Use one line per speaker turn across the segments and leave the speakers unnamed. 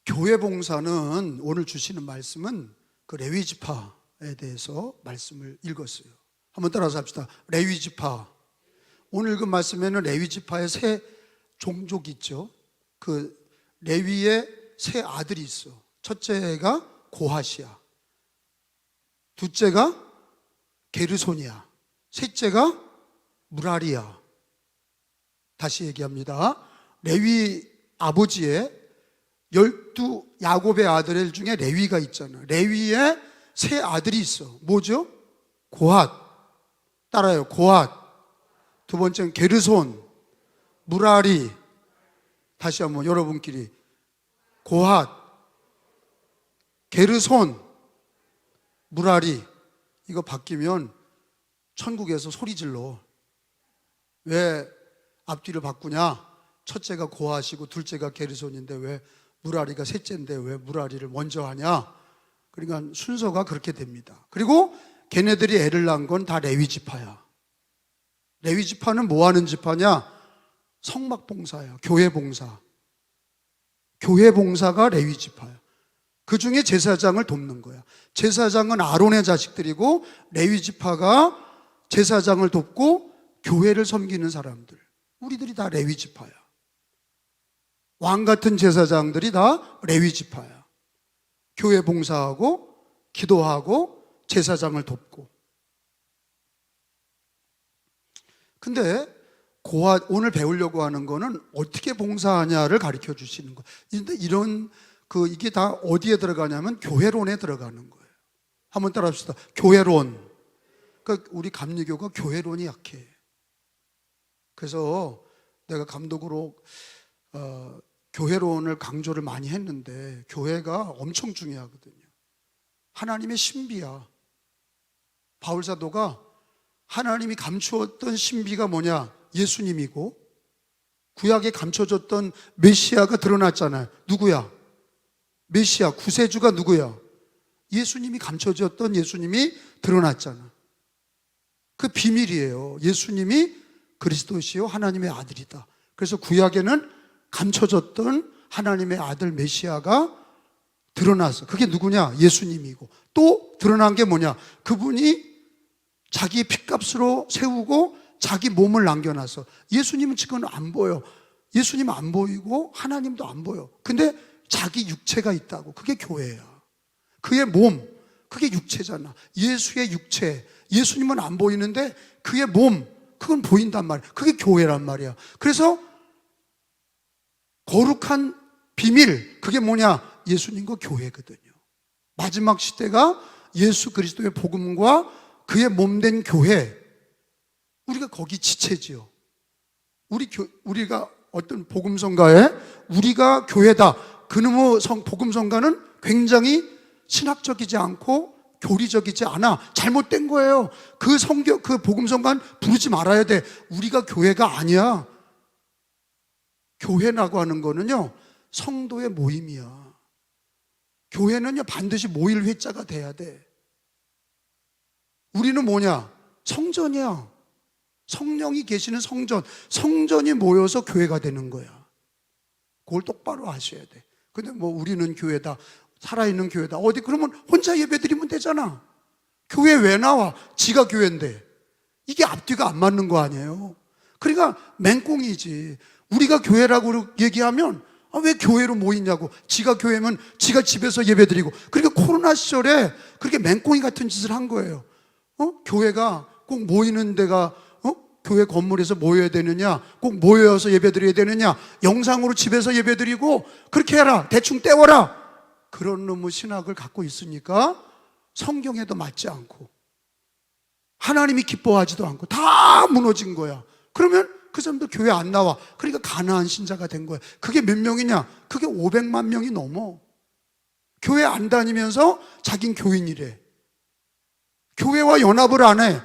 교회 봉사는 오늘 주시는 말씀은 그 레위 지파에 대해서 말씀을 읽었어요. 한번 따라서 합시다. 레위 지파. 오늘 그 말씀에는 레위 지파의 세 종족이 있죠. 그 레위의 세 아들이 있어. 첫째가 고핫이야. 둘째가 게르손이야. 셋째가 무라리야. 다시 얘기합니다. 레위 아버지의 12 야곱의 아들 중에 레위가 있잖아. 레위의 세 아들이 있어. 뭐죠? 고핫. 따라요. 고핫. 두 번째는 게르손, 무라리. 다시 한번 여러분끼리. 고핫, 게르손, 무라리. 이거 바뀌면 천국에서 소리 질러. 왜 앞뒤를 바꾸냐? 첫째가 고핫이고 둘째가 게르손인데 왜 무라리가 셋째인데 왜 무라리를 먼저 하냐? 그러니까 순서가 그렇게 됩니다. 그리고 걔네들이 애를 낳은 건 다 레위 지파야. 레위 지파는 뭐 하는 지파냐? 성막 봉사야. 교회 봉사. 교회 봉사가 레위 지파야. 그 중에 제사장을 돕는 거야. 제사장은 아론의 자식들이고 레위 지파가 제사장을 돕고 교회를 섬기는 사람들. 우리들이 다 레위 지파야. 왕 같은 제사장들이 다 레위 지파야. 교회 봉사하고 기도하고 제사장을 돕고. 근데 오늘 배우려고 하는 거는 어떻게 봉사하냐를 가르쳐 주시는 거예요. 근데 이게 다 어디에 들어가냐면 교회론에 들어가는 거예요. 한번 따라 합시다. 교회론. 그러니까 우리 감리교가 교회론이 약해. 그래서 내가 감독으로 교회론을 강조를 많이 했는데 교회가 엄청 중요하거든요. 하나님의 신비야. 바울사도가 하나님이 감추었던 신비가 뭐냐? 예수님이고 구약에 감춰졌던 메시아가 드러났잖아요. 누구야? 메시아, 구세주가 누구야? 예수님이 감춰졌던 예수님이 드러났잖아. 그 비밀이에요. 예수님이 그리스도시요 하나님의 아들이다. 그래서 구약에는 감춰졌던 하나님의 아들 메시아가 드러났어. 그게 누구냐? 예수님이고 또 드러난 게 뭐냐? 그분이 자기 핏값으로 세우고 자기 몸을 남겨놔서. 예수님은 지금 안 보여. 예수님은 안 보이고 하나님도 안 보여. 근데 자기 육체가 있다고. 그게 교회야. 그의 몸, 그게 육체잖아. 예수의 육체. 예수님은 안 보이는데 그의 몸, 그건 보인단 말이야. 그게 교회란 말이야. 그래서 거룩한 비밀, 그게 뭐냐? 예수님과 교회거든요. 마지막 시대가 예수 그리스도의 복음과 그의 몸된 교회. 우리가 거기 지체지요. 우리가 어떤 복음성가에 우리가 교회다. 그놈의 복음성가는 굉장히 신학적이지 않고 교리적이지 않아. 잘못된 거예요. 그 복음성가는 부르지 말아야 돼. 우리가 교회가 아니야. 교회라고 하는 거는요, 성도의 모임이야. 교회는요, 반드시 모일 회자가 돼야 돼. 우리는 뭐냐? 성전이야. 성령이 계시는 성전. 성전이 모여서 교회가 되는 거야. 그걸 똑바로 아셔야 돼. 근데 우리는 교회다. 살아있는 교회다. 어디 그러면 혼자 예배 드리면 되잖아. 교회 왜 나와? 지가 교회인데. 이게 앞뒤가 안 맞는 거 아니에요. 그러니까 맹꽁이지. 우리가 교회라고 얘기하면 왜 교회로 모이냐고. 지가 교회면 지가 집에서 예배 드리고. 그러니까 코로나 시절에 그렇게 맹꽁이 같은 짓을 한 거예요. 교회가 꼭 모이는 데가 교회 건물에서 모여야 되느냐, 꼭 모여서 예배 드려야 되느냐, 영상으로 집에서 예배 드리고 그렇게 해라, 대충 때워라. 그런 놈의 신학을 갖고 있으니까 성경에도 맞지 않고 하나님이 기뻐하지도 않고 다 무너진 거야. 그러면 그 사람들 교회 안 나와. 그러니까 가나안 신자가 된 거야. 그게 몇 명이냐? 그게 500만 명이 넘어. 교회 안 다니면서 자긴 교인이래. 교회와 연합을 안 해.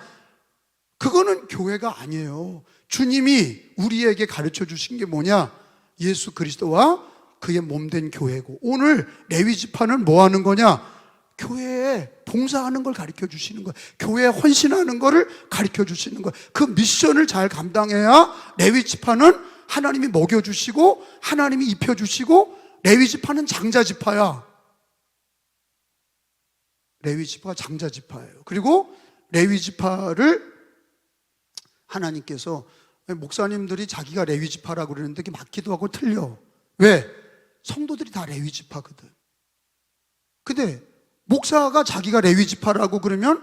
그거는 교회가 아니에요. 주님이 우리에게 가르쳐 주신 게 뭐냐? 예수 그리스도와 그의 몸된 교회고, 오늘 레위 지파는 뭐 하는 거냐? 교회에 봉사하는 걸 가르쳐 주시는 거예요. 교회에 헌신하는 거를 가르쳐 주시는 거예요. 그 미션을 잘 감당해야 레위 지파는 하나님이 먹여주시고 하나님이 입혀주시고 레위 지파는 장자 지파야. 레위 지파가 장자 지파예요. 그리고 레위 지파를 하나님께서, 목사님들이 자기가 레위 지파라고 그러는데 그게 맞기도 하고 틀려. 왜? 성도들이 다 레위 지파거든. 근데 목사가 자기가 레위 지파라고 그러면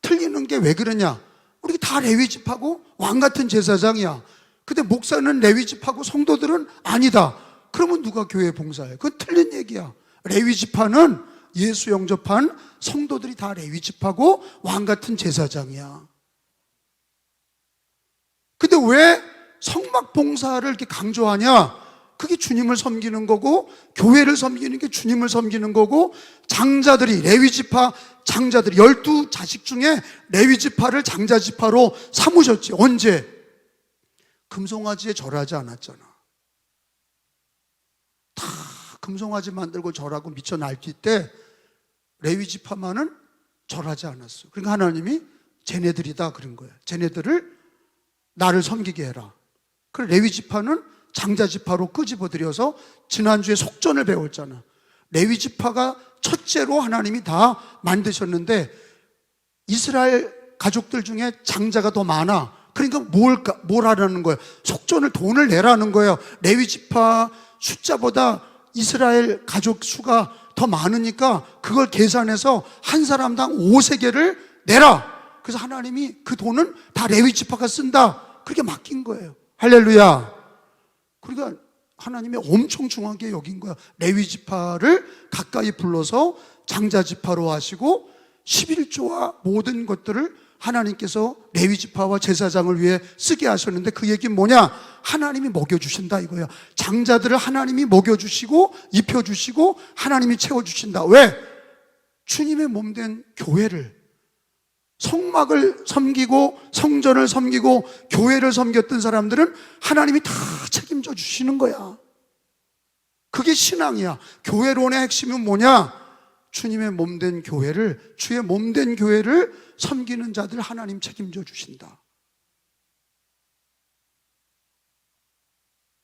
틀리는 게 왜 그러냐? 우리 다 레위 지파고 왕 같은 제사장이야. 근데 목사는 레위 지파고 성도들은 아니다. 그러면 누가 교회 봉사해? 그건 틀린 얘기야. 레위 지파는 예수 영접한 성도들이 다 레위 지파고 왕 같은 제사장이야. 근데 왜 성막 봉사를 이렇게 강조하냐? 그게 주님을 섬기는 거고, 교회를 섬기는 게 주님을 섬기는 거고, 장자들이, 레위 지파 장자들이 12자식 중에 레위 지파를 장자 지파로 삼으셨지. 언제? 금송아지에 절하지 않았잖아. 다 금송아지 만들고 절하고 미쳐 날뛸 때 레위 지파만은 절하지 않았어. 그러니까 하나님이 쟤네들이다 그런 거야. 쟤네들을 나를 섬기게 해라. 그래서 레위 지파는 장자 지파로 끄집어들여서 지난주에 속전을 배웠잖아. 레위 지파가 첫째로 하나님이 다 만드셨는데 이스라엘 가족들 중에 장자가 더 많아. 그러니까 뭘 하라는 거예요? 속전을 돈을 내라는 거예요. 레위 지파 숫자보다 이스라엘 가족 수가 더 많으니까 그걸 계산해서 한 사람당 5세겔을 내라. 그래서 하나님이 그 돈은 다 레위 지파가 쓴다. 그렇게 맡긴 거예요. 할렐루야. 그러니까 하나님이 엄청 중요하게 여긴 거야. 레위 지파를 가까이 불러서 장자 지파로 하시고 11조와 모든 것들을 하나님께서 레위 지파와 제사장을 위해 쓰게 하셨는데 그 얘기는 뭐냐? 하나님이 먹여주신다 이거야. 장자들을 하나님이 먹여주시고 입혀주시고 하나님이 채워주신다. 왜? 주님의 몸된 교회를, 성막을 섬기고 성전을 섬기고 교회를 섬겼던 사람들은 하나님이 다 책임져 주시는 거야. 그게 신앙이야. 교회론의 핵심은 뭐냐? 주님의 몸된 교회를, 주의 몸된 교회를 섬기는 자들 하나님 책임져 주신다.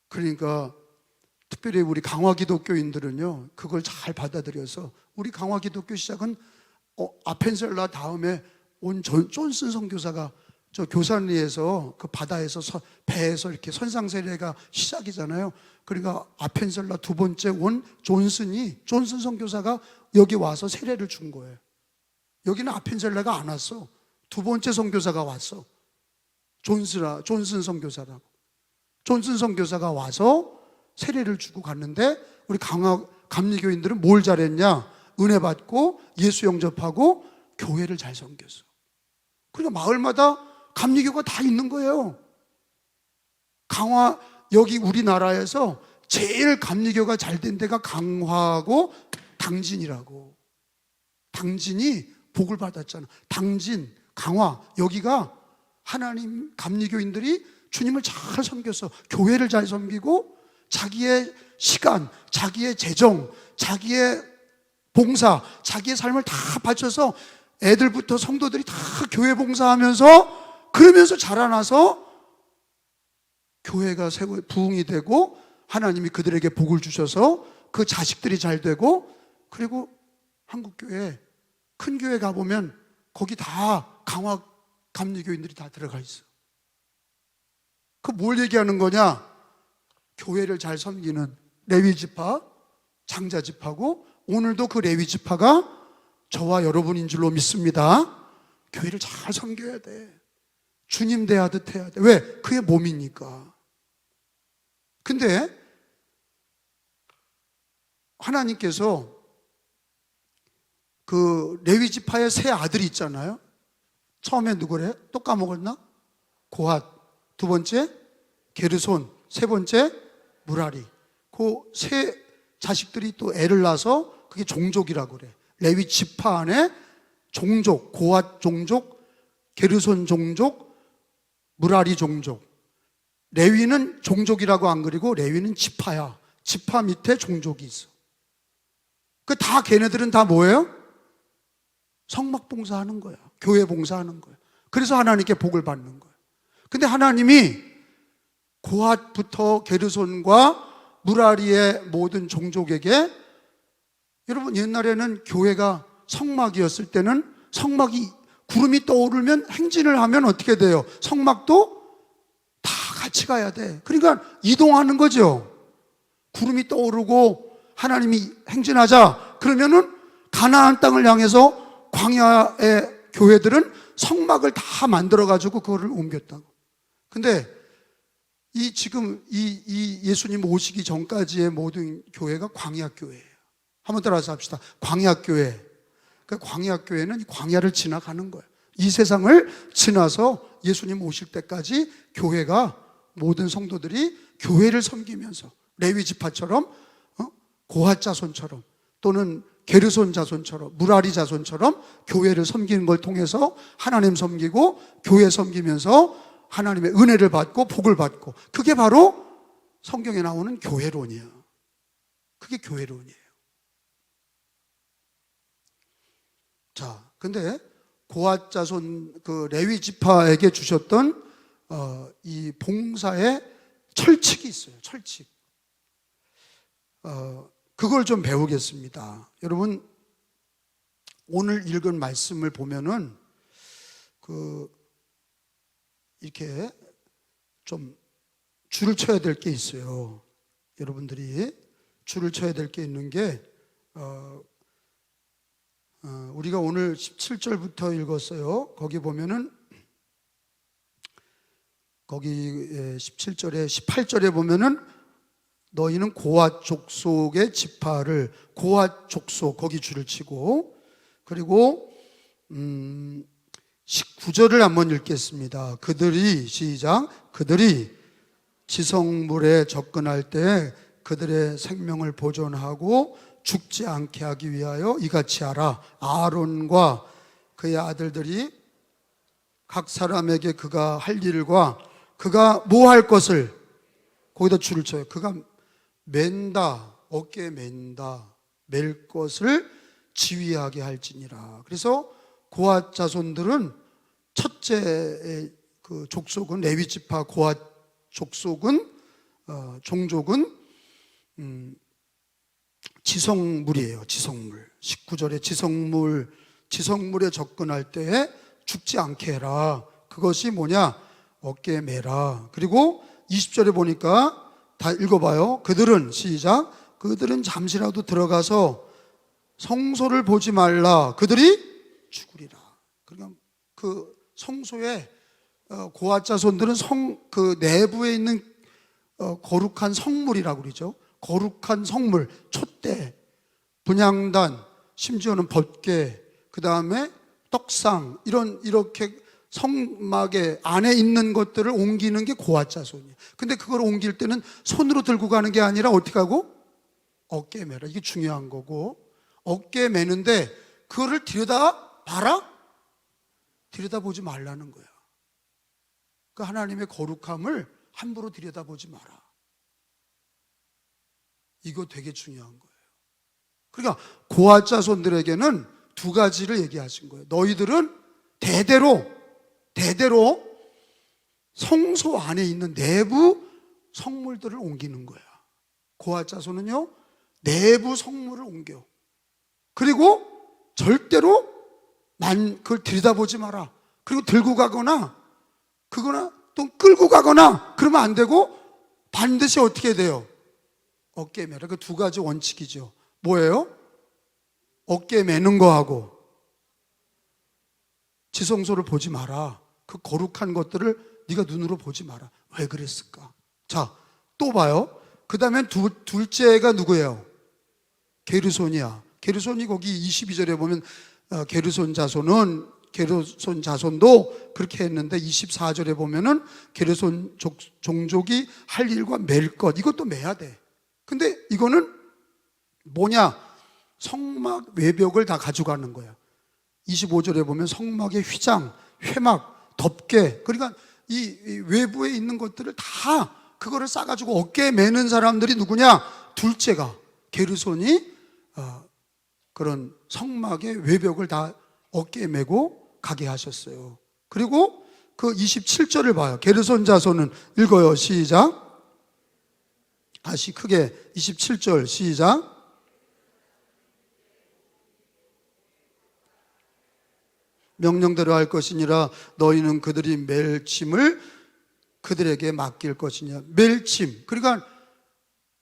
그러니까 특별히 우리 강화기독교인들은요, 그걸 잘 받아들여서, 우리 강화기독교 시작은 아펜셀라 다음에 온 존슨 선교사가 저 교산리에서 그 바다에서 배에서 이렇게 선상 세례가 시작이잖아요. 그러니까 아펜셀라 두 번째 온 존슨 선교사가 여기 와서 세례를 준 거예요. 여기는 아펜셀라가 안 왔어. 두 번째 선교사가 왔어. 존슨 선교사라고. 존슨 선교사가 와서 세례를 주고 갔는데 우리 감리교인들은 뭘 잘했냐? 은혜 받고 예수 영접하고 교회를 잘 섬겼어. 그러니까 마을마다 감리교가 다 있는 거예요. 여기 우리나라에서 제일 감리교가 잘 된 데가 강화하고 당진이라고. 당진이 복을 받았잖아. 당진, 강화, 여기가 하나님 감리교인들이 주님을 잘 섬겼어. 교회를 잘 섬기고 자기의 시간, 자기의 재정, 자기의 봉사, 자기의 삶을 다 바쳐서 애들부터 성도들이 다 교회 봉사하면서 그러면서 자라나서 교회가 부흥이 되고 하나님이 그들에게 복을 주셔서 그 자식들이 잘 되고, 그리고 한국교회 큰 교회 가보면 거기 다 강화 감리교인들이 다 들어가 있어. 그 뭘 얘기하는 거냐? 교회를 잘 섬기는 레위 지파, 장자 지파고, 오늘도 그 레위 지파가 저와 여러분인 줄로 믿습니다. 교회를 잘 섬겨야 돼. 주님 대하듯 해야 돼. 왜? 그의 몸이니까. 근데 하나님께서 그 레위 지파의 세 아들이 있잖아요. 처음에 누구래? 또 까먹었나? 고핫. 두 번째 게르손. 세 번째 무라리. 그 세 자식들이 또 애를 낳아서 그게 종족이라고 그래. 레위 지파 안에 종족, 고핫 종족, 게르손 종족, 무라리 종족. 레위는 종족이라고 안 그리고 레위는 지파야. 지파 밑에 종족이 있어. 그 다 걔네들은 다 뭐예요? 성막 봉사하는 거야. 교회 봉사하는 거야. 그래서 하나님께 복을 받는 거야. 근데 하나님이 고핫부터 게르손과 무라리의 모든 종족에게, 여러분 옛날에는 교회가 성막이었을 때는 성막이 구름이 떠오르면 행진을 하면 어떻게 돼요? 성막도 다 같이 가야 돼. 그러니까 이동하는 거죠. 구름이 떠오르고 하나님이 행진하자 그러면은 가나안 땅을 향해서 광야의 교회들은 성막을 다 만들어 가지고 그거를 옮겼다고. 근데 지금 예수님 오시기 전까지의 모든 교회가 광야 교회예요. 한번 따라서 합시다. 광야 교회. 그러니까 광야 교회는 이 광야를 지나가는 거예요. 이 세상을 지나서 예수님 오실 때까지 교회가, 모든 성도들이 교회를 섬기면서 레위 지파처럼, 고핫 자손처럼, 또는 게르손 자손처럼, 무라리 자손처럼 교회를 섬기는 걸 통해서 하나님 섬기고 교회 섬기면서 하나님의 은혜를 받고 복을 받고, 그게 바로 성경에 나오는 교회론이에요. 그게 교회론이에요. 자, 근데 고핫 자손 그 레위 지파에게 주셨던 이 봉사의 철칙이 있어요. 철칙. 그걸 좀 배우겠습니다. 여러분, 오늘 읽은 말씀을 보면은 이렇게 좀 줄을 쳐야 될 게 있어요. 여러분들이 줄을 쳐야 될 게 있는 게, 우리가 오늘 17절부터 읽었어요. 거기 보면은, 거기 17절에 18절에 보면은 너희는 고핫 족속의 지파를, 고핫 족속 거기 줄을 치고, 그리고 19절을 한번 읽겠습니다. 그들이, 시작, 그들이 지성물에 접근할 때 그들의 생명을 보존하고 죽지 않게 하기 위하여 이같이 하라. 아론과 그의 아들들이 각 사람에게 그가 할 일과 그가 뭐 할 것을, 거기다 줄을 쳐요. 그가 맨다, 어깨에 맨다, 맬 것을 지휘하게 할지니라. 그래서 고핫 자손들은, 첫째 그 족속은, 레위 지파 고핫 족속은, 종족은 지성물이에요. 지성물. 19절에 지성물에 접근할 때에 죽지 않게 해라. 그것이 뭐냐? 어깨에 매라. 그리고 20절에 보니까, 다 읽어봐요. 그들은, 시작, 그들은 잠시라도 들어가서 성소를 보지 말라. 그들이 죽으리라. 그러니까 그 성소에, 고핫 자손들은 그 내부에 있는 거룩한 성물이라고 그러죠. 거룩한 성물, 촛대, 분향단, 심지어는 법궤, 그 다음에 떡상, 이렇게 성막의 안에 있는 것들을 옮기는 게 고핫 자손이에요. 근데 그걸 옮길 때는 손으로 들고 가는 게 아니라 어떻게 하고? 어깨에 매라. 이게 중요한 거고, 어깨에 매는데 그거를 들여다봐라? 들여다보지 말라는 거야. 그 하나님의 거룩함을 함부로 들여다보지 마라. 이거 되게 중요한 거예요. 그러니까 고핫 자손들에게는 두 가지를 얘기하신 거예요. 너희들은 대대로 성소 안에 있는 내부 성물들을 옮기는 거야. 고핫 자손은요, 내부 성물을 옮겨. 그리고 절대로 그걸 들여다보지 마라. 그리고 들고 가거나 또 끌고 가거나 그러면 안 되고, 반드시 어떻게 돼요? 어깨에 매라. 그 두 가지 원칙이죠. 뭐예요? 어깨에 매는 거하고 지성소를 보지 마라. 그 거룩한 것들을 네가 눈으로 보지 마라. 왜 그랬을까? 자, 또 봐요. 그 다음엔 둘째가 누구예요? 게르손이야. 게르손이 거기 22절에 보면, 게르손 자손도 그렇게 했는데, 24절에 보면은 게르손 종족이 할 일과 맬 것, 이것도 매야 돼. 근데 이거는 뭐냐? 성막 외벽을 다 가져가는 거야. 25절에 보면 성막의 휘장, 회막, 덮개, 그러니까 이 외부에 있는 것들을 다 그거를 싸가지고 어깨에 매는 사람들이 누구냐? 둘째가 게르손이 그런 성막의 외벽을 다 어깨에 메고 가게 하셨어요. 그리고 그 27절을 봐요. 게르손 자손은, 읽어요. 시작. 다시 크게 27절 시작. 명령대로 할 것이니라. 너희는 그들이 맬 짐을 그들에게 맡길 것이냐. 맬 짐. 그러니까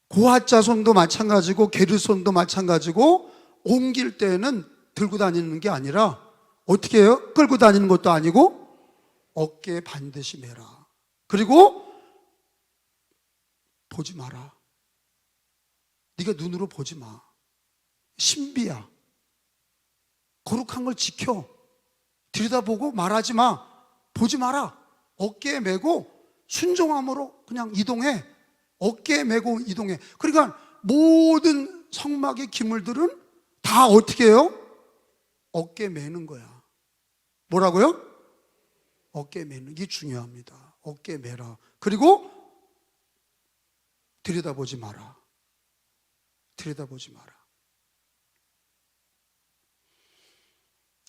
고핫 자손도 마찬가지고 게르손도 마찬가지고 옮길 때는 들고 다니는 게 아니라 어떻게 해요? 끌고 다니는 것도 아니고 어깨에 반드시 매라. 그리고 보지 마라. 네가 눈으로 보지 마. 신비야. 거룩한 걸 지켜. 들여다보고 말하지 마. 보지 마라. 어깨에 메고 순종함으로 그냥 이동해. 어깨에 메고 이동해. 그러니까 모든 성막의 기물들은 다 어떻게 해요? 어깨에 메는 거야. 뭐라고요? 어깨에 메는 게 중요합니다. 어깨에 메라. 그리고 들여다보지 마라. 들여다보지 마라.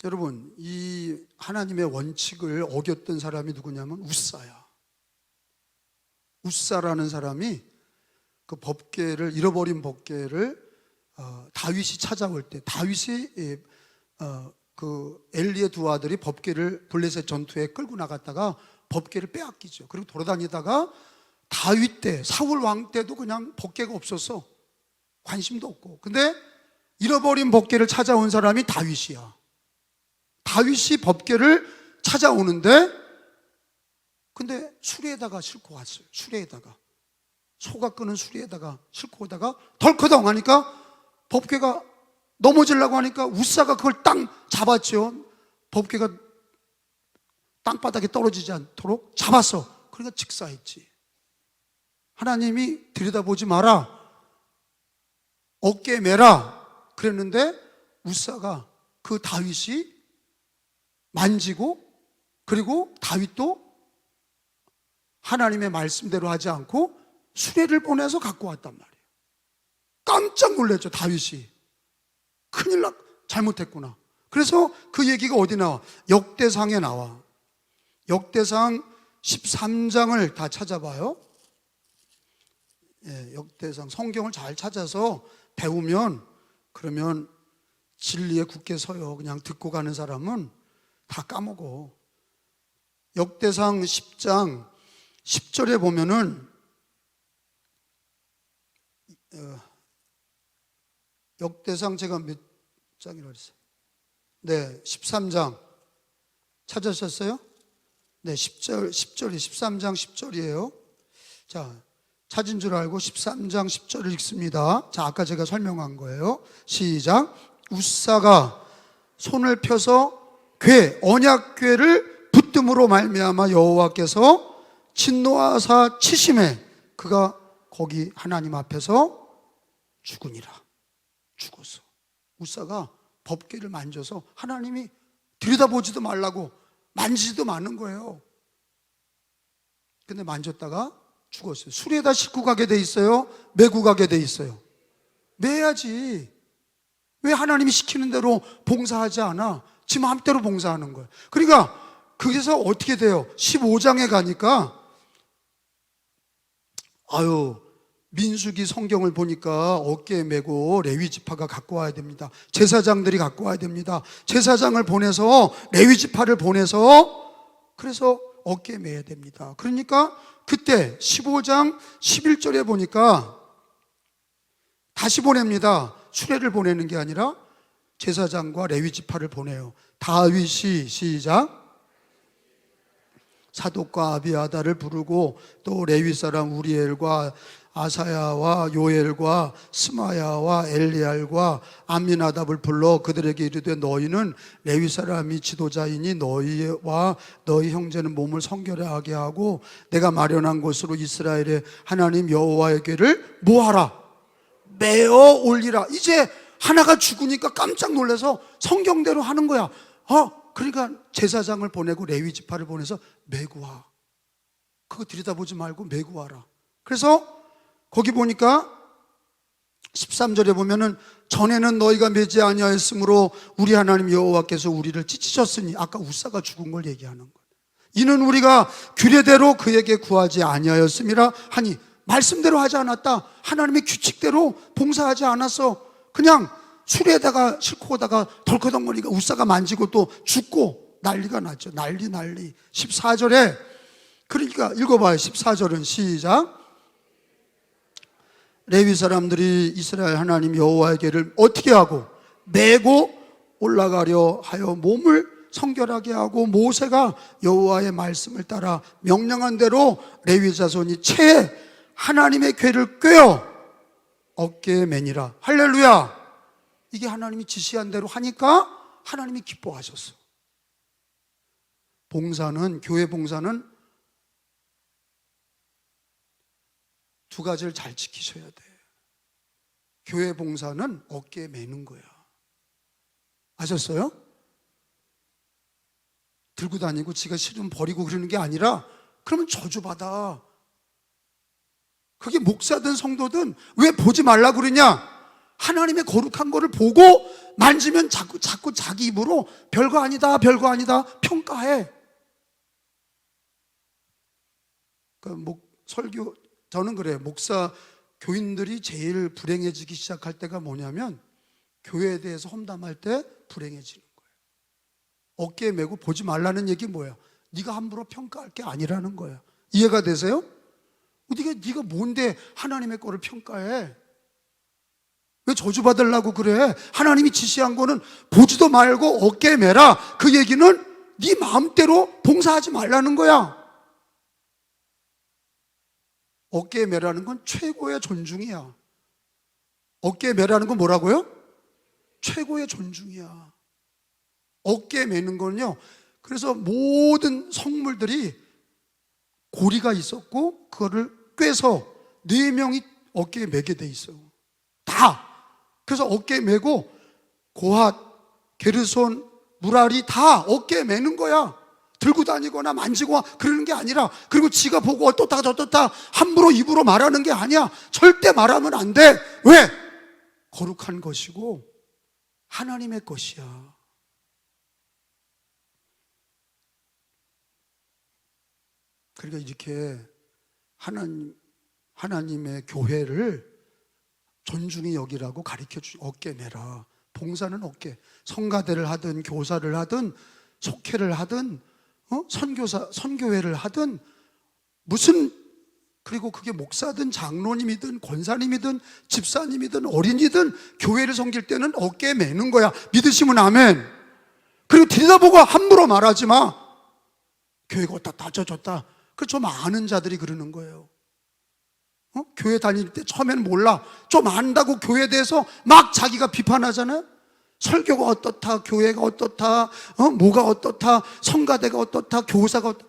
여러분, 이 하나님의 원칙을 어겼던 사람이 누구냐면 우사야. 우사라는 사람이 그 법궤를, 잃어버린 법궤를 다윗이 찾아올 때, 다윗이 그 엘리의 두 아들이 법궤를 블레셋 전투에 끌고 나갔다가 법궤를 빼앗기죠. 그리고 돌아다니다가 다윗 때, 사울 왕 때도 그냥 법궤가 없었어. 관심도 없고. 근데 잃어버린 법궤를 찾아온 사람이 다윗이야. 다윗이 법궤를 찾아오는데, 근데 수레에다가 싣고 왔어요. 수레에다가, 소가 끄는 수레에다가 싣고 오다가 덜커덩 하니까 법궤가 넘어지려고 하니까 우사가 그걸 딱 잡았죠. 법궤가 땅바닥에 떨어지지 않도록 잡았어. 그러니까 직사했지. 하나님이 들여다보지 마라, 어깨에 매라 그랬는데 우사가 그 다윗이 만지고, 그리고 다윗도 하나님의 말씀대로 하지 않고 수레를 보내서 갖고 왔단 말이에요. 깜짝 놀랐죠. 다윗이 큰일 났, 잘못했구나. 그래서 그 얘기가 어디 나와? 역대상에 나와. 역대상 13장을 다 찾아봐요. 역대상, 성경을 잘 찾아서 배우면, 그러면 진리에 굳게 서요. 그냥 듣고 가는 사람은 다 까먹어. 역대상 10장 10절에 보면은 역대상, 제가 몇 장이라고 했어요? 네, 13장 찾으셨어요? 네, 10절이 13장 10절이에요. 자, 찾은 줄 알고 13장 10절을 읽습니다. 자, 아까 제가 설명한 거예요. 시작. 우사가 손을 펴서 언약궤를 붙듦으로 말미암아 여호와께서 진노하사 치심에 그가 거기 하나님 앞에서 죽으니라. 죽었어. 우사가 법궤를 만져서 하나님이 들여다보지도 말라고 만지지도 않는 거예요. 근데 만졌다가 죽었어요. 수레에다 싣고 가게 돼 있어요? 메고 가게 돼 있어요? 매야지. 왜 하나님이 시키는 대로 봉사하지 않아? 지 마음대로 봉사하는 거예요. 그러니까 그래서 어떻게 돼요? 15장에 가니까 민수기 성경을 보니까 어깨에 메고 레위 지파가 갖고 와야 됩니다. 제사장들이 갖고 와야 됩니다. 제사장을 보내서, 레위 지파를 보내서, 그래서 어깨에 메야 됩니다. 그러니까 그때 15장 11절에 보니까 다시 보냅니다. 수레를 보내는 게 아니라 제사장과 레위 지파를 보내요. 다윗이, 시작, 사독과 아비아다를 부르고 또 레위 사람 우리엘과 아사야와 요엘과 스마야와 엘리알과 암미나답을 불러 그들에게 이르되 너희는 레위 사람이 지도자이니 너희와 너희 형제는 몸을 성결하게 하고 내가 마련한 곳으로 이스라엘의 하나님 여호와에게를 뭐하라? 메어 올리라. 이제 하나가 죽으니까 깜짝 놀라서 성경대로 하는 거야. 그러니까 제사장을 보내고 레위 지파를 보내서 메고 와. 그거 들여다보지 말고 메고 와라. 그래서 거기 보니까 13절에 보면은 전에는 너희가 메지 아니하였으므로 우리 하나님 여호와께서 우리를 찢으셨으니, 아까 우사가 죽은 걸 얘기하는 거예요. 이는 우리가 규례대로 그에게 구하지 아니하였음이라 하니, 말씀대로 하지 않았다. 하나님의 규칙대로 봉사하지 않았어. 그냥 수레에다가 싣고 오다가 덜커덩거리니까 우사가 만지고 또 죽고 난리가 났죠. 난리. 14절에 그러니까 읽어봐요. 14절은 시작. 레위 사람들이 이스라엘 하나님 여호와의 궤를 어떻게 하고 메고 올라가려 하여 몸을 성결하게 하고 모세가 여호와의 말씀을 따라 명령한 대로 레위 자손이 채 하나님의 궤를 꿰어 어깨에 매니라. 할렐루야. 이게 하나님이 지시한 대로 하니까 하나님이 기뻐하셨어. 봉사는, 교회 봉사는 두 가지를 잘 지키셔야 돼. 교회 봉사는 어깨에 매는 거야. 아셨어요? 들고 다니고 지가 싫으면 버리고 그러는 게 아니라 그러면 저주받아. 그게 목사든 성도든 왜 보지 말라 그러냐? 하나님의 거룩한 거를 보고 만지면 자꾸 자기 입으로 별거 아니다 평가해. 그러니까 설교, 저는 그래요. 목사, 교인들이 제일 불행해지기 시작할 때가 뭐냐면 교회에 대해서 험담할 때 불행해지는 거예요. 어깨에 메고 보지 말라는 얘기 뭐야? 네가 함부로 평가할 게 아니라는 거야. 이해가 되세요? 네가 뭔데 하나님의 거를 평가해? 왜 저주받으려고 그래? 하나님이 지시한 거는 보지도 말고 어깨에 매라. 그 얘기는 네 마음대로 봉사하지 말라는 거야. 어깨에 매라는 건 최고의 존중이야. 어깨에 매라는 건 뭐라고요? 최고의 존중이야. 어깨에 매는 거는요, 그래서 모든 성물들이 고리가 있었고 그거를 꿰서 4명이 어깨에 매게 돼 있어. 다. 그래서 어깨에 매고 고핫, 게르손, 무라리 다 어깨에 매는 거야. 들고 다니거나 만지고 그러는 게 아니라, 그리고 지가 보고 어떻다 저떻다 함부로 입으로 말하는 게 아니야. 절대 말하면 안 돼. 왜? 거룩한 것이고 하나님의 것이야. 그러니까 이렇게 하나님의 교회를 존중히 여기라고 가르쳐 주시. 어깨 매라. 봉사는 어깨. 성가대를 하든 교사를 하든 속회를 하든 선교회를 하든 무슨, 그리고 그게 목사든 장로님이든 권사님이든 집사님이든 어린이든 교회를 섬길 때는 어깨에 매는 거야. 믿으시면 아멘. 그리고 들여다보고 함부로 말하지 마. 교회가 어떻다 저쩌다. 그 좀 아는 자들이 그러는 거예요. 교회 다닐 때 처음에는 몰라. 좀 안다고 교회에 대해서 막 자기가 비판하잖아요. 설교가 어떻다, 교회가 어떻다, 뭐가 어떻다, 성가대가 어떻다, 교사가 어떻다.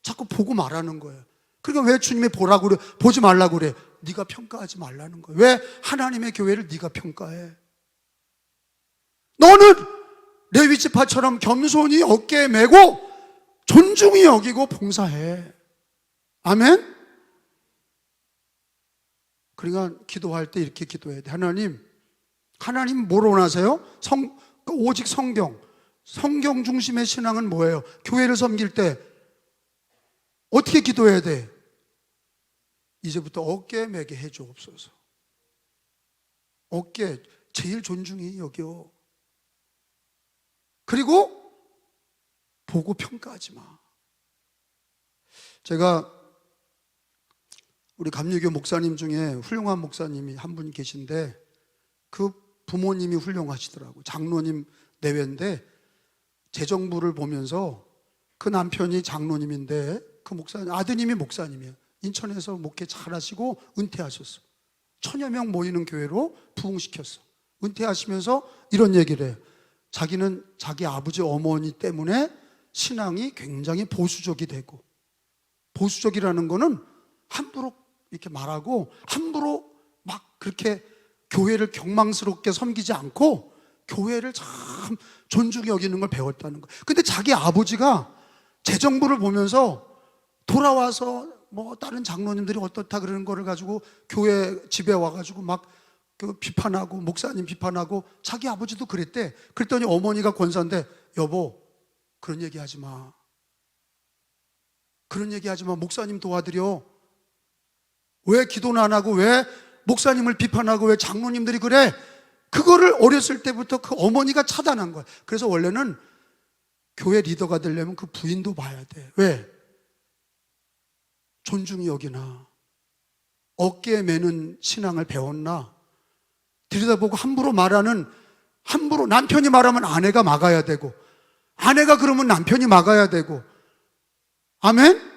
자꾸 보고 말하는 거예요. 그러니까 왜 주님이 보라고 그래? 보지 말라고 그래? 네가 평가하지 말라는 거예요. 왜 하나님의 교회를 네가 평가해? 너는 레위 지파처럼 겸손히 어깨에 메고 존중히 여기고 봉사해. 아멘? 그러니까 기도할 때 이렇게 기도해야 돼. 하나님 뭘 원하세요? 오직 성경 중심의 신앙은 뭐예요? 교회를 섬길 때 어떻게 기도해야 돼? 이제부터 어깨에 매게 해주옵소서. 어깨 제일 존중이 여기요. 그리고 보고 평가하지 마. 제가 우리 감리교 목사님 중에 훌륭한 목사님이 한 분 계신데 그 부모님이 훌륭하시더라고요. 장로님 내외인데 재정부를 보면서 그 남편이 장로님인데 그 목사님, 아드님이 목사님이에요. 인천에서 목회 잘하시고 은퇴하셨어. 1000여 명 모이는 교회로 부흥시켰어. 은퇴하시면서 이런 얘기를 해요. 자기는 자기 아버지 어머니 때문에 신앙이 굉장히 보수적이 되고, 보수적이라는 거는 함부로 이렇게 말하고 함부로 막 그렇게 교회를 경망스럽게 섬기지 않고 교회를 참 존중히 여기는 걸 배웠다는 거예요. 근데 자기 아버지가 재정부를 보면서 돌아와서 뭐 다른 장로님들이 어떻다 그러는 거를 가지고 교회 집에 와가지고 막 그 비판하고, 목사님 비판하고, 자기 아버지도 그랬대. 그랬더니 어머니가 권사인데, 여보 그런 얘기 하지 마. 그런 얘기 하지 마. 목사님 도와드려. 왜 기도는 안 하고 왜 목사님을 비판하고 왜 장로님들이 그래? 그거를 어렸을 때부터 그 어머니가 차단한 거야. 그래서 원래는 교회 리더가 되려면 그 부인도 봐야 돼. 왜? 존중이 여기나 어깨에 매는 신앙을 배웠나? 들여다보고 함부로 남편이 말하면 아내가 막아야 되고, 아내가 그러면 남편이 막아야 되고, 아멘?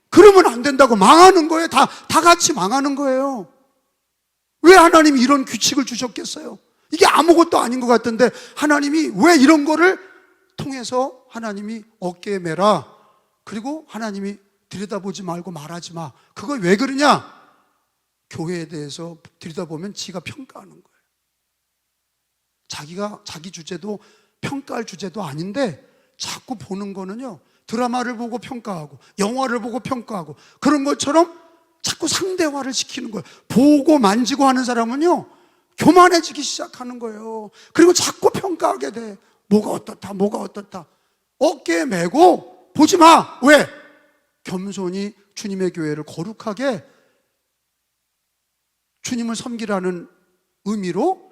그러면 안 된다고 망하는 거예요. 다 같이 망하는 거예요. 왜 하나님이 이런 규칙을 주셨겠어요? 이게 아무것도 아닌 것 같은데 하나님이 왜 이런 거를 통해서 하나님이 어깨에 매라, 그리고 하나님이 들여다보지 말고 말하지 마. 그거 왜 그러냐? 교회에 대해서 들여다보면 지가 평가하는 거예요. 자기 주제도 평가할 주제도 아닌데 자꾸 보는 거는요, 드라마를 보고 평가하고 영화를 보고 평가하고 그런 것처럼 자꾸 상대화를 시키는 거예요. 보고 만지고 하는 사람은요, 교만해지기 시작하는 거예요. 그리고 자꾸 평가하게 돼. 뭐가 어떻다. 어깨에 메고 보지 마. 왜? 겸손히 주님의 교회를 거룩하게 주님을 섬기라는 의미로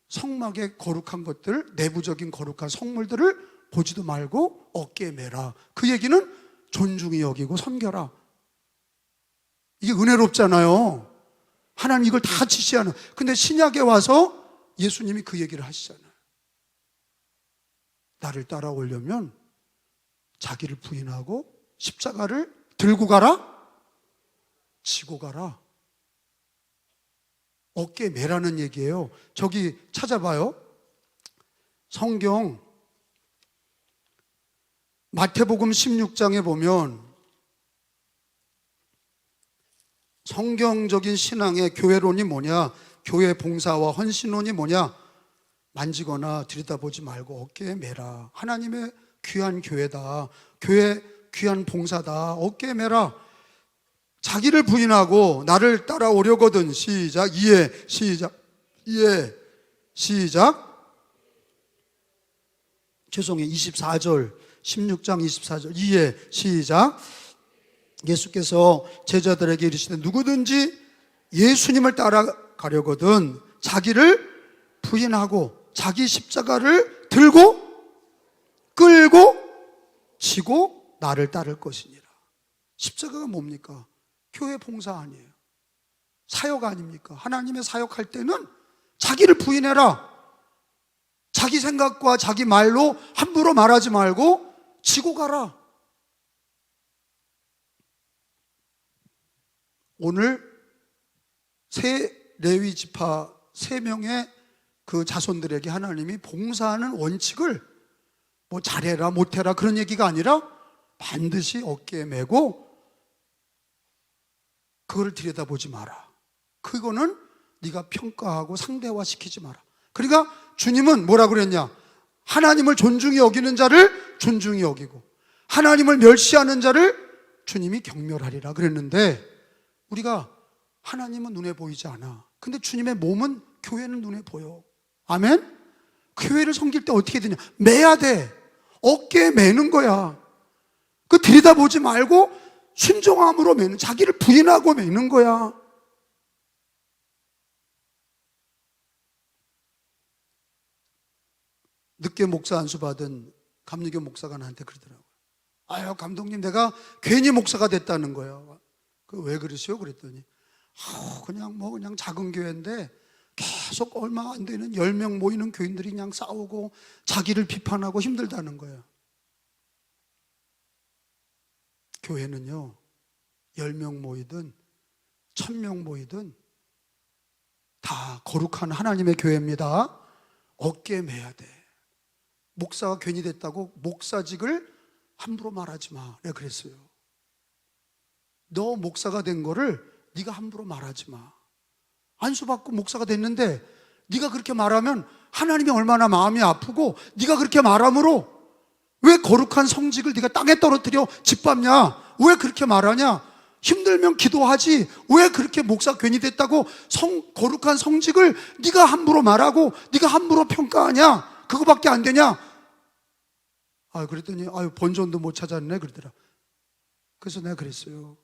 성막의 거룩한 것들, 내부적인 거룩한 성물들을 보지도 말고 어깨에 메라. 그 얘기는 존중히 여기고 섬겨라. 이게 은혜롭잖아요. 하나님 이걸 다 지시하는. 근데 신약에 와서 예수님이 그 얘기를 하시잖아요. 나를 따라오려면 자기를 부인하고 십자가를 들고 가라, 지고 가라. 어깨에 매라는 얘기예요. 저기 찾아봐요. 성경 마태복음 16장에 보면 성경적인 신앙의 교회론이 뭐냐, 교회 봉사와 헌신론이 뭐냐, 만지거나 들여다보지 말고 어깨에 매라. 하나님의 귀한 교회다, 교회 귀한 봉사다, 어깨에 매라. 자기를 부인하고 나를 따라오려거든. 시작. 이에. 시작. 이에. 시작. 죄송해요. 24절 16장 24절 이에. 시작. 예수께서 제자들에게 이르시되 누구든지 예수님을 따라가려거든 자기를 부인하고 자기 십자가를 들고 끌고 지고 나를 따를 것이니라. 십자가가 뭡니까? 교회 봉사 아니에요. 사역 아닙니까? 하나님의 사역할 때는 자기를 부인해라. 자기 생각과 자기 말로 함부로 말하지 말고 지고 가라. 오늘 세 레위 지파 3명의 그 자손들에게 하나님이 봉사하는 원칙을 뭐 잘해라 못해라 그런 얘기가 아니라 반드시 어깨에 메고 그거를 들여다보지 마라. 그거는 네가 평가하고 상대화시키지 마라. 그러니까 주님은 뭐라고 그랬냐? 하나님을 존중히 여기는 자를 존중히 여기고 하나님을 멸시하는 자를 주님이 경멸하리라 그랬는데, 우리가 하나님은 눈에 보이지 않아. 근데 주님의 몸은, 교회는 눈에 보여. 아멘? 교회를 섬길 때 어떻게 되냐? 매야 돼. 어깨에 매는 거야. 그 들여다보지 말고 순종함으로 매는, 자기를 부인하고 매는 거야. 늦게 목사 안수 받은 감리교 목사가 나한테 그러더라고요. 아유 감독님, 내가 괜히 목사가 됐다는 거예요. 그 왜 그러시오? 그랬더니 그냥 작은 교회인데 계속 얼마 안 되는 10명 모이는 교인들이 그냥 싸우고 자기를 비판하고 힘들다는 거예요. 교회는요, 10명 모이든 1000명 모이든 다 거룩한 하나님의 교회입니다. 어깨에 매야 돼. 목사가 괜히 됐다고 목사직을 함부로 말하지 마. 내가 그랬어요. 너 목사가 된 거를 네가 함부로 말하지 마. 안수받고 목사가 됐는데 네가 그렇게 말하면 하나님이 얼마나 마음이 아프고, 네가 그렇게 말함으로 왜 거룩한 성직을 네가 땅에 떨어뜨려 짓밟냐? 왜 그렇게 말하냐? 힘들면 기도하지. 왜 그렇게 목사 괜히 됐다고 거룩한 성직을 네가 함부로 말하고 네가 함부로 평가하냐? 그거밖에 안 되냐? 그랬더니 본전도 못 찾았네 그러더라. 그래서 내가 그랬어요.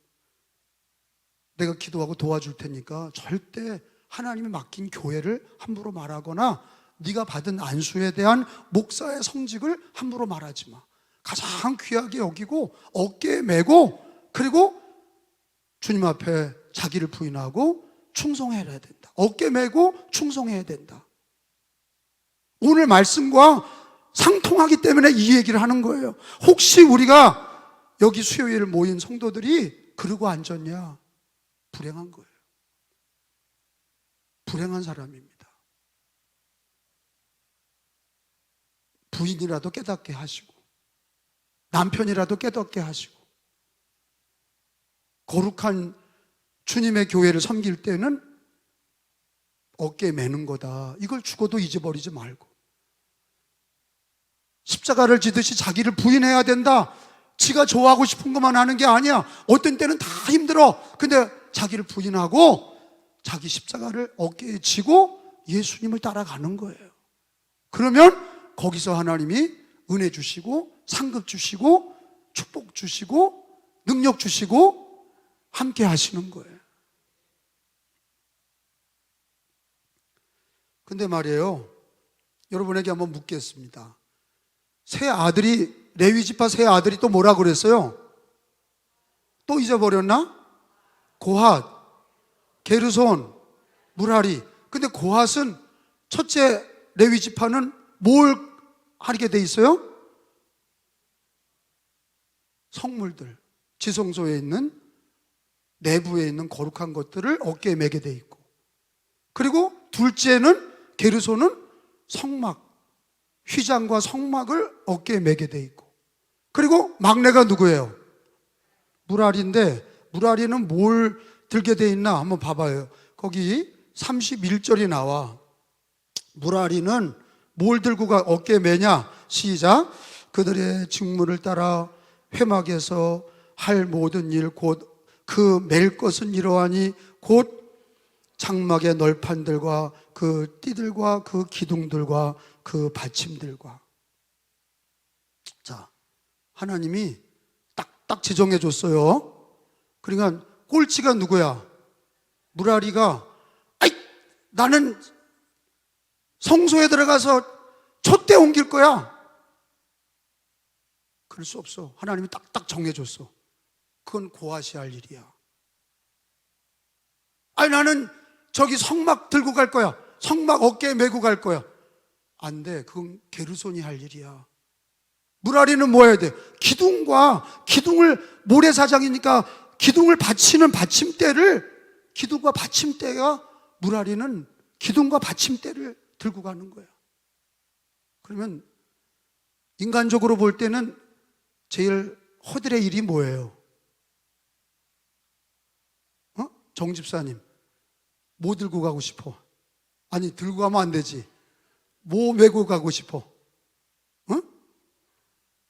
내가 기도하고 도와줄 테니까 절대 하나님이 맡긴 교회를 함부로 말하거나 네가 받은 안수에 대한 목사의 성직을 함부로 말하지 마. 가장 귀하게 여기고 어깨에 메고, 그리고 주님 앞에 자기를 부인하고 충성해야 된다. 어깨 메고 충성해야 된다. 오늘 말씀과 상통하기 때문에 이 얘기를 하는 거예요. 혹시 우리가 여기 수요일 모인 성도들이 그러고 앉았냐? 불행한 거예요. 불행한 사람입니다. 부인이라도 깨닫게 하시고, 남편이라도 깨닫게 하시고, 거룩한 주님의 교회를 섬길 때는 어깨에 매는 거다. 이걸 죽어도 잊어버리지 말고, 십자가를 지듯이 자기를 부인해야 된다. 지가 좋아하고 싶은 것만 하는 게 아니야. 어떤 때는 다 힘들어. 근데 자기를 부인하고 자기 십자가를 어깨에 지고 예수님을 따라가는 거예요. 그러면 거기서 하나님이 은혜 주시고 상급 주시고 축복 주시고 능력 주시고 함께 하시는 거예요. 근데 말이에요, 여러분에게 한번 묻겠습니다. 세 아들이, 레위지파 세 아들이 또 뭐라 그랬어요? 또 잊어버렸나? 고핫, 게르손, 무라리. 근데 고핫은, 첫째 레위지파는 뭘 하게 돼 있어요? 성물들, 지성소에 있는, 내부에 있는 거룩한 것들을 어깨에 메게 돼 있고, 그리고 둘째는, 게르손은 성막, 휘장과 성막을 어깨에 메게 돼 있고, 그리고 막내가 누구예요? 무라리인데, 무라리는 뭘 들게 돼 있나 한번 봐봐요. 거기 31절이 나와. 무라리는 뭘 들고 어깨에 메냐? 시작. 그들의 직무를 따라 회막에서 할 모든 일 곧 그 맬 것은 이러하니 곧 장막의 널판들과 그 띠들과 그 기둥들과 그 받침들과. 자, 하나님이 딱딱 지정해 줬어요. 그러니까 꼴찌가 누구야? 무라리가, 아이, 나는 성소에 들어가서 촛대 옮길 거야. 그럴 수 없어. 하나님이 딱딱 정해줬어. 그건 고핫이 할 일이야. 아니, 나는 저기 성막 들고 갈 거야. 성막 어깨에 메고 갈 거야. 안 돼. 그건 게르손이 할 일이야. 무라리는 뭐 해야 돼? 기둥을, 모래사장이니까 기둥을 받치는 받침대를, 기둥과 받침대가, 무라리는 기둥과 받침대를 들고 가는 거야. 그러면 인간적으로 볼 때는 제일 허들의 일이 뭐예요? 정 집사님, 뭐 들고 가고 싶어? 아니, 들고 가면 안 되지. 뭐 메고 가고 싶어?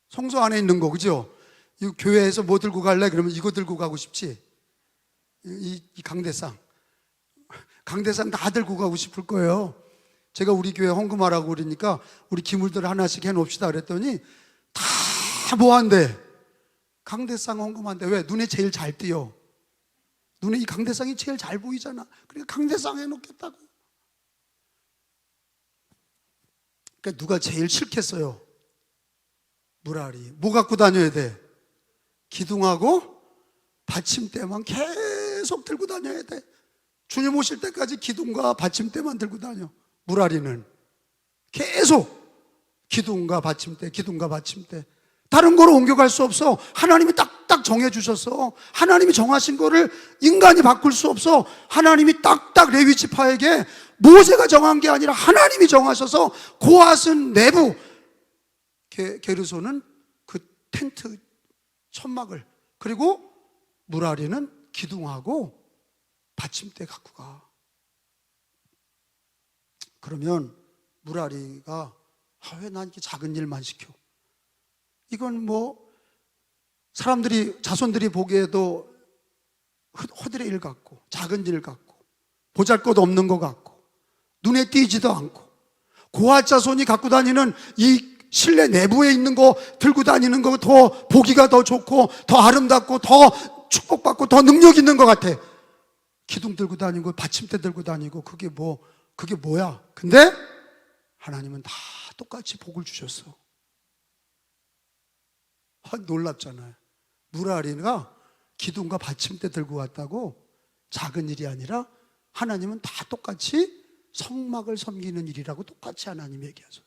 성소 안에 있는 거, 그죠? 이 교회에서 뭐 들고 갈래? 그러면 이거 들고 가고 싶지? 이 강대상 다 들고 가고 싶을 거예요. 제가 우리 교회 헌금하라고 그러니까 우리 기물들 하나씩 해놓읍시다 그랬더니 다 뭐 한대? 강대상 헌금한대. 왜? 눈에 제일 잘 띄어. 눈에 이 강대상이 제일 잘 보이잖아. 그러니까 강대상 해놓겠다고. 그러니까 누가 제일 싫겠어요? 무라리. 뭐 갖고 다녀야 돼? 기둥하고 받침대만 계속 들고 다녀야 돼. 주님 오실 때까지 기둥과 받침대만 들고 다녀. 무라리는 계속 기둥과 받침대, 기둥과 받침대. 다른 거로 옮겨갈 수 없어. 하나님이 딱딱 정해주셨어. 하나님이 정하신 거를 인간이 바꿀 수 없어. 하나님이 딱딱 레위지파에게 모세가 정한 게 아니라 하나님이 정하셔서, 고핫은 내부, 게르손은 그 텐트 천막을, 그리고 무라리는 기둥하고 받침대 갖고 가. 그러면 무라리가, 왜 난 이렇게 작은 일만 시켜? 이건 뭐 사람들이, 자손들이 보기에도 허들의 일 같고, 작은 일 같고, 보잘것 없는 것 같고, 눈에 띄지도 않고, 고핫 자손이 갖고 다니는 이 실내 내부에 있는 거 들고 다니는 거 더 보기가 더 좋고 더 아름답고 더 축복받고 더 능력 있는 것 같아. 기둥 들고 다니고 받침대 들고 다니고 그게 뭐야? 근데 하나님은 다 똑같이 복을 주셨어. 놀랍잖아요. 무라리가 기둥과 받침대 들고 왔다고 작은 일이 아니라 하나님은 다 똑같이 성막을 섬기는 일이라고 똑같이 하나님이 얘기하셨어요.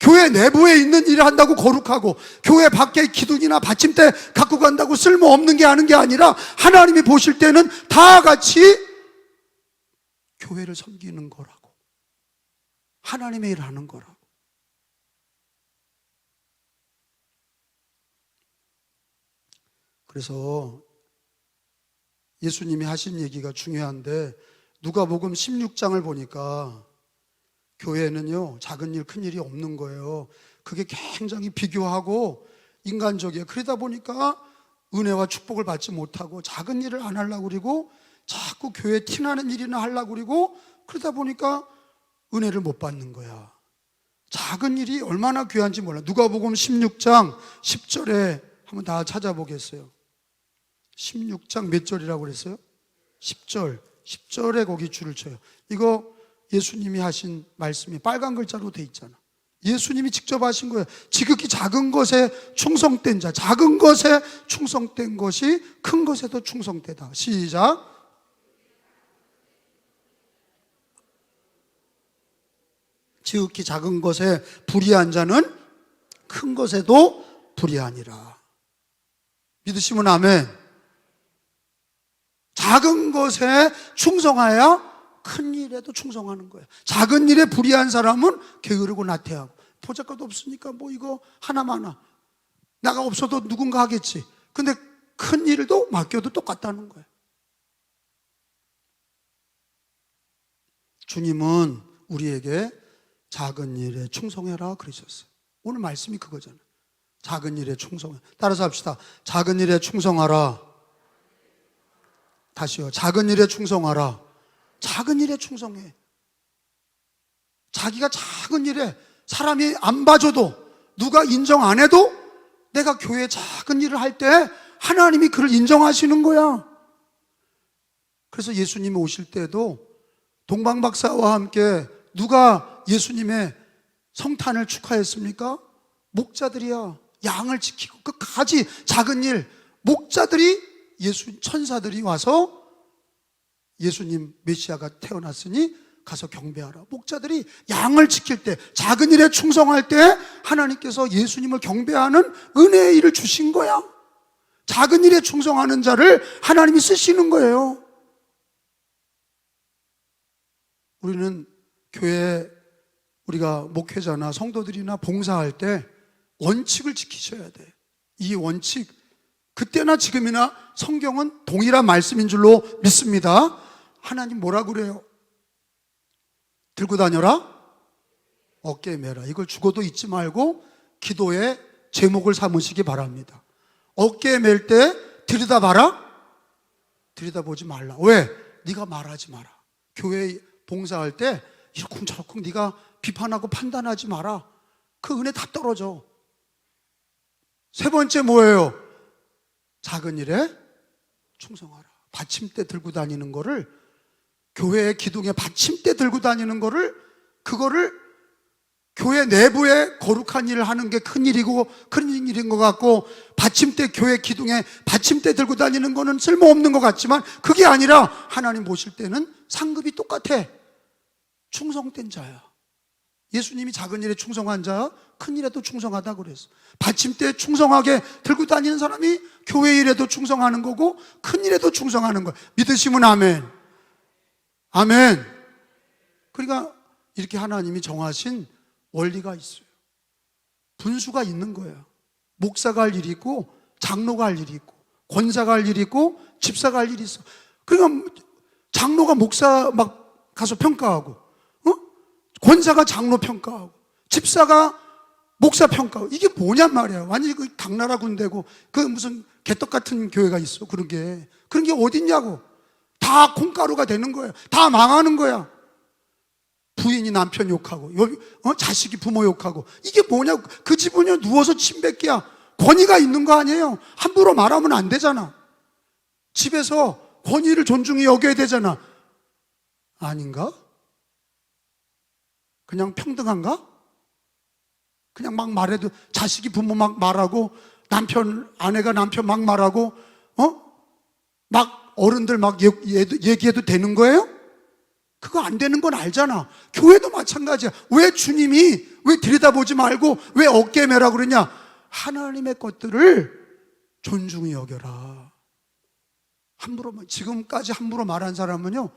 교회 내부에 있는 일을 한다고 거룩하고 교회 밖에 기둥이나 받침대 갖고 간다고 쓸모없는 게 하는 게 아니라 하나님이 보실 때는 다 같이 교회를 섬기는 거라고, 하나님의 일을 하는 거라고. 그래서 예수님이 하신 얘기가 중요한데 누가복음 16장을 보니까 교회는요 작은 일 큰 일이 없는 거예요. 그게 굉장히 비교하고 인간적이에요. 그러다 보니까 은혜와 축복을 받지 못하고 작은 일을 안 하려고 그러고 자꾸 교회 티나는 일이나 하려고 그러고 그러다 보니까 은혜를 못 받는 거야. 작은 일이 얼마나 귀한지 몰라. 누가복음 16장 10절에 한번 다 찾아보겠어요. 16장 몇 절이라고 그랬어요? 10절. 10절에 거기 줄을 쳐요. 이거 예수님이 하신 말씀이 빨간 글자로 돼 있잖아. 예수님이 직접 하신 거예요. 지극히 작은 것에 충성된 자, 작은 것에 충성된 것이 큰 것에도 충성되다. 시작. 지극히 작은 것에 불의한 자는 큰 것에도 불의하니라. 믿으시면 아멘. 작은 것에 충성하여 큰 일에도 충성하는 거예요. 작은 일에 불의한 사람은 게으르고 나태하고 보잘것도 없으니까 뭐 이거 하나마나 나가 없어도 누군가 하겠지. 근데 큰 일도 맡겨도 똑같다는 거예요. 주님은 우리에게 작은 일에 충성해라 그러셨어요. 오늘 말씀이 그거잖아요. 작은 일에 충성해. 따라서 합시다. 작은 일에 충성하라. 다시요. 작은 일에 충성하라. 작은 일에 충성해. 자기가 작은 일에 사람이 안 봐줘도 누가 인정 안 해도 내가 교회에 작은 일을 할 때 하나님이 그를 인정하시는 거야. 그래서 예수님이 오실 때도 동방박사와 함께 누가 예수님의 성탄을 축하했습니까? 목자들이야. 양을 지키고 끝까지 작은 일, 목자들이 천사들이 와서 예수님 메시아가 태어났으니 가서 경배하라. 목자들이 양을 지킬 때, 작은 일에 충성할 때 하나님께서 예수님을 경배하는 은혜의 일을 주신 거야. 작은 일에 충성하는 자를 하나님이 쓰시는 거예요. 우리는 교회에 우리가 목회자나 성도들이나 봉사할 때 원칙을 지키셔야 돼. 이 원칙, 그때나 지금이나 성경은 동일한 말씀인 줄로 믿습니다. 하나님 뭐라 그래요? 들고 다녀라, 어깨에 매라. 이걸 죽어도 잊지 말고 기도의 제목을 삼으시기 바랍니다. 어깨에 맬 때 들여다봐라? 들여다보지 말라. 왜? 네가 말하지 마라. 교회 봉사할 때 이러쿵저러쿵 네가 비판하고 판단하지 마라. 그 은혜 다 떨어져. 세 번째 뭐예요? 작은 일에 충성하라. 받침대 들고 다니는 거를, 교회의 기둥에 받침대 들고 다니는 거를, 그거를 교회 내부에 거룩한 일을 하는 게 큰 일이고 큰 일인 것 같고, 받침대, 교회 기둥에 받침대 들고 다니는 거는 쓸모없는 것 같지만 그게 아니라 하나님 보실 때는 상급이 똑같아. 충성된 자야. 예수님이 작은 일에 충성한 자, 큰 일에도 충성하다 그랬어. 받침대에 충성하게 들고 다니는 사람이 교회 일에도 충성하는 거고 큰 일에도 충성하는 거야. 믿으시면 아멘. 아멘. 그러니까 이렇게 하나님이 정하신 원리가 있어요. 분수가 있는 거예요. 목사가 할 일이 있고 장로가 할 일이 있고 권사가 할 일이 있고 집사가 할 일이 있어. 그러니까 장로가 목사 막 가서 평가하고, 권사가 장로 평가하고, 집사가 목사 평가하고, 이게 뭐냔 말이야. 완전히 그 당나라 군대고 그 무슨 개떡 같은 교회가 있어. 그런 게 어딨냐고. 다 콩가루가 되는 거야. 다 망하는 거야. 부인이 남편 욕하고, 자식이 부모 욕하고, 이게 뭐냐고. 그 집은요 누워서 침 뱉기야. 권위가 있는 거 아니에요. 함부로 말하면 안 되잖아. 집에서 권위를 존중히 여겨야 되잖아. 아닌가? 그냥 평등한가? 그냥 막 말해도 자식이 부모 막 말하고 아내가 남편 막 말하고 막 어른들 막 얘기해도 되는 거예요? 그거 안 되는 건 알잖아. 교회도 마찬가지야. 왜 주님이 왜 들여다보지 말고 왜 어깨 매라고 그러냐? 하나님의 것들을 존중히 여겨라. 지금까지 함부로 말한 사람은요,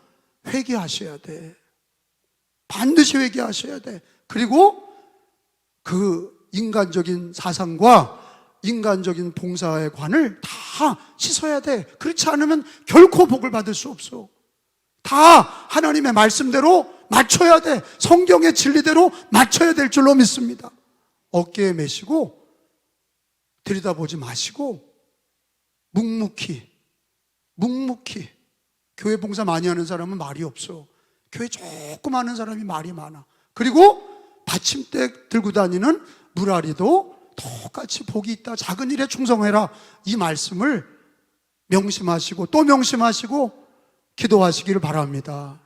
회개하셔야 돼. 반드시 회개하셔야 돼. 그리고 그 인간적인 사상과 인간적인 봉사의 관을 다 씻어야 돼. 그렇지 않으면 결코 복을 받을 수 없어. 다 하나님의 말씀대로 맞춰야 돼. 성경의 진리대로 맞춰야 될 줄로 믿습니다. 어깨에 메시고 들여다보지 마시고 묵묵히 교회 봉사 많이 하는 사람은 말이 없어. 교회 조금 하는 사람이 말이 많아. 그리고 받침대 들고 다니는 무라리도 똑같이 복이 있다. 작은 일에 충성해라. 이 말씀을 명심하시고 또 명심하시고 기도하시기를 바랍니다.